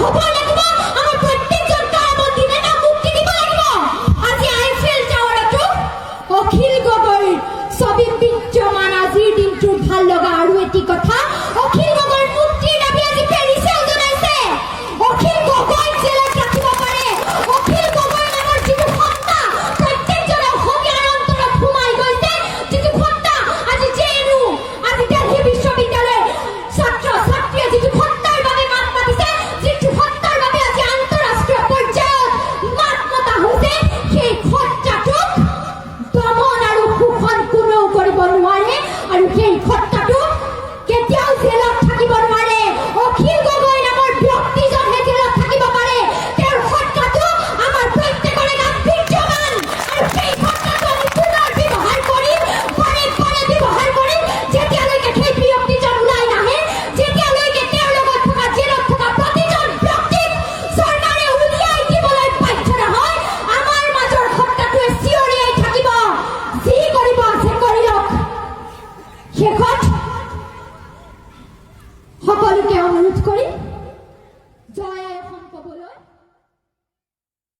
হ'ব লাগিব আমাৰ প্ৰত্যেকজন কাৰাবন্দীকে না মুক্তি দিব লাগিব আজি আইফেল টাৱাৰতো অখিল গগৈৰ ছবি বিদ্যমান আজিৰ দিনটোৰ ভাল লগা আৰু এটি কথা অখিল গগৈৰ মুক্তিৰ দাবী আজি পেৰিছেও জনাইছে অখিল গগৈ জেলত ৰাখিব পাৰে অখিল গগৈ নামৰ যিটো সত্তা প্ৰত্যেকজনে অসমীয়াৰ অন্তৰত সোমাই গৈছে যিটো সত্তা আজি জেএনইউ আজি দিল্লী বিশ্ববিদ্যালয়ৰ ছাত্ৰ ছাত্ৰীয়ে যিটো সত্তাৰ বাবে মাত মাতিছে যিটো সত্তাৰ বাবে আজি আন্তঃৰাষ্ট্ৰীয় পৰ্যায়ত মাত মতা হৈছে সেই সত্তাটোক দমন আৰু শোষণ কোনেও কৰিব নোৱাৰে আৰু সেই সত্তাটো কেতিয়াও জেলত থাকিব নোৱাৰে অখিল গগৈ নামৰ ব্যক্তিজনহে জেলত থাকিব পাৰে তেওঁৰ সত্তাটো আমাৰ প্ৰত্যেকৰে গাত বিদ্যমান আৰু সেই সত্তাটো আমি পুনৰ ব্যৱহাৰ কৰিম বাৰে বাৰে ব্যৱহাৰ কৰিম যেতিয়ালৈকে সেই ব্যক্তিজন ওলাই নাহে যেতিয়ালৈকে তেওঁৰ লগত থকা জেলত থকা প্ৰতিজন ব্যক্তিক চৰকাৰে উলিয়াই দিবলৈ বাধ্য নহয় আমাৰ মাজৰ সত্তাটোৱে চিঞৰিয়াই থাকিব যি কৰিব আছে কৰি লওক শেষত সকলোকে অনুৰোধ কৰি